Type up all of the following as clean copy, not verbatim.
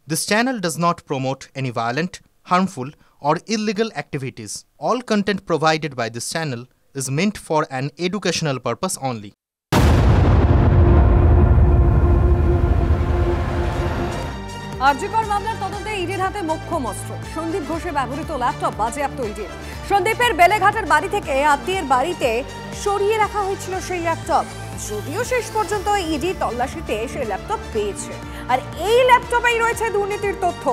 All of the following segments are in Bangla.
This channel does not promote any violent, harmful, or illegal activities. All content provided by this channel is meant for an educational purpose only. RG Kar মামলার তদন্তে ইডির হাতে মোক্ষম অস্ত্র। সন্দীপ ঘোষের ব্যবহৃত ল্যাপটপ বাজেয়াপ্ত ইডির। সন্দীপের বেলেঘাটার বাড়ি থেকে আত্মীয়ের বাড়িতে সরিয়ে রাখা হয়েছিল সেই ল্যাপটপ। যদিও শেষ পর্যন্ত ইডি তল্লাশিতে সেই ল্যাপটপ পেয়েছে, আর এই ল্যাপটপেই রয়েছে দুর্নীতির তথ্য,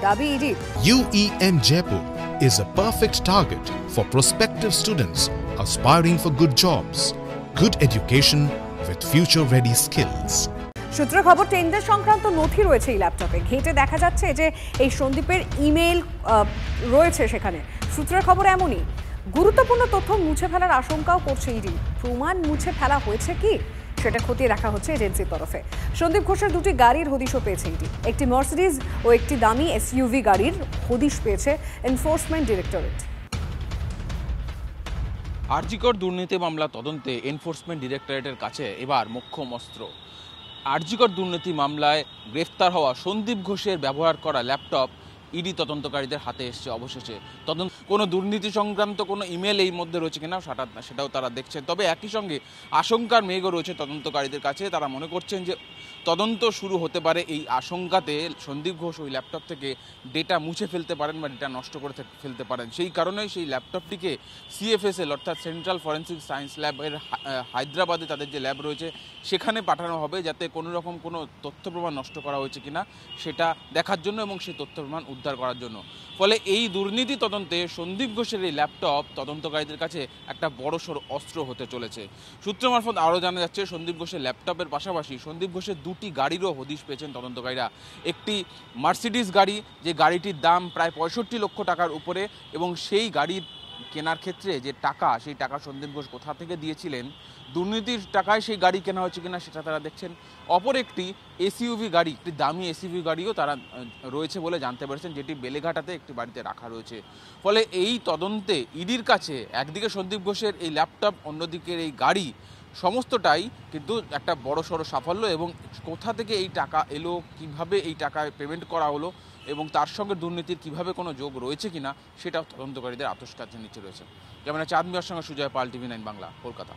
দাবি ইডির। UEM Jaipur is a perfect target for prospective students aspiring for good jobs, good education with future-ready skills. সূত্র খবর, টেন্ডার সংক্রান্ত নথি রয়েছে এই ল্যাপটপে। ঘেঁটে দেখা যাচ্ছে যে এই সন্দীপের ইমেল রয়েছে সেখানে। সূত্রের খবর এমনই, গুরুত্বপূর্ণ তথ্য মুছে ফেলার আশঙ্কাও করছে ইডি। প্রমাণ মুছে ফেলা হয়েছে কি সেটা খতিয়ে রাখা হচ্ছে এজেন্সির তরফে। সন্দীপ ঘোষের দুটি গাড়ির হদিশও পেয়েছে ইডি। একটি মার্সিডিজ ও একটি দামি SUV গাড়ির হদিশ পেয়েছে এনফোর্সমেন্ট ডিরেক্টরেট। আরজিকর দুর্নীতি মামলা তদন্তে এনফোর্সমেন্ট ডিরেক্টরেটের কাছে এবার মোক্ষম অস্ত্র। আরজিকর দুর্নীতি মামলায় গ্রেফতার হওয়া সন্দীপ ঘোষের ব্যবহার করা ল্যাপটপ ইডি তদন্তকারীদের হাতে এসছে অবশেষে। কোনো দুর্নীতি সংক্রান্ত কোনো ইমেল এই মধ্যে রয়েছে কিনা সেটাও তারা দেখছেন। তবে একই সঙ্গে আশঙ্কার মেঘও রয়েছে তদন্তকারীদের কাছে। তারা মনে করছেন যে তদন্ত শুরু হতে পারে এই আশঙ্কাতে সন্দীপ ঘোষ ওই ল্যাপটপ থেকে ডেটা মুছে ফেলতে পারেন বা ডেটা নষ্ট করে ফেলতে পারেন। সেই কারণেই সেই ল্যাপটপটিকে CFSL অর্থাৎ সেন্ট্রাল ফরেন্সিক সায়েন্স ল্যাবের হায়দ্রাবাদে তাদের যে ল্যাব রয়েছে সেখানে পাঠানো হবে, যাতে কোনো রকম কোনো তথ্য প্রমাণ নষ্ট করা হয়েছে কিনা সেটা দেখার জন্য এবং সেই তথ্য প্রমাণ উদ্ধার করার জন্য। ফলে এই দুর্নীতি তদন্তে সন্দীপ ঘোষের এই ল্যাপটপ তদন্তকারীদের কাছে একটা বড়সড় অস্ত্র হতে চলেছে। সূত্র মারফত আরও জানা যাচ্ছে, সন্দীপ ঘোষের ল্যাপটপের পাশাপাশি সন্দীপ ঘোষের দুটি গাড়িরও হদিশ পেয়েছেন তদন্তকারীরা। একটি মার্সিডিজ গাড়ি, যে গাড়িটির দাম প্রায় 65 লক্ষ টাকার উপরে, এবং সেই গাড়ির কেনার ক্ষেত্রে যে টাকা, সেই টাকা সন্দীপ ঘোষ কোথা থেকে দিয়েছিলেন, দুর্নীতির টাকায় সেই গাড়ি কেনা হয়েছে কিনা সেটা তারা দেখছেন। অপর একটি SUV গাড়ি, একটি দামি SUV গাড়িও তারা রয়েছে বলে জানতে পেরেছেন, যেটি বেলেঘাটাতে একটি বাড়িতে রাখা রয়েছে। ফলে এই তদন্তে ইডির কাছে একদিকে সন্দীপ ঘোষের এই ল্যাপটপ, অন্যদিকের এই গাড়ি, সমস্তটাই কিন্তু একটা বড়সড় সাফল্য। এবং কোথা থেকে এই টাকা এলো, কিভাবে এই টাকা পেমেন্ট করা হলো, এবং তার সঙ্গে দুর্নীতির কিভাবে কোনো যোগ রয়েছে কিনা সেটাও তদন্তকারীদের আতশ কাছে নিচে রয়েছে। যেমন চাঁদ মিয়ার সঙ্গে সুজয় পাল, TV9 বাংলা, কলকাতা।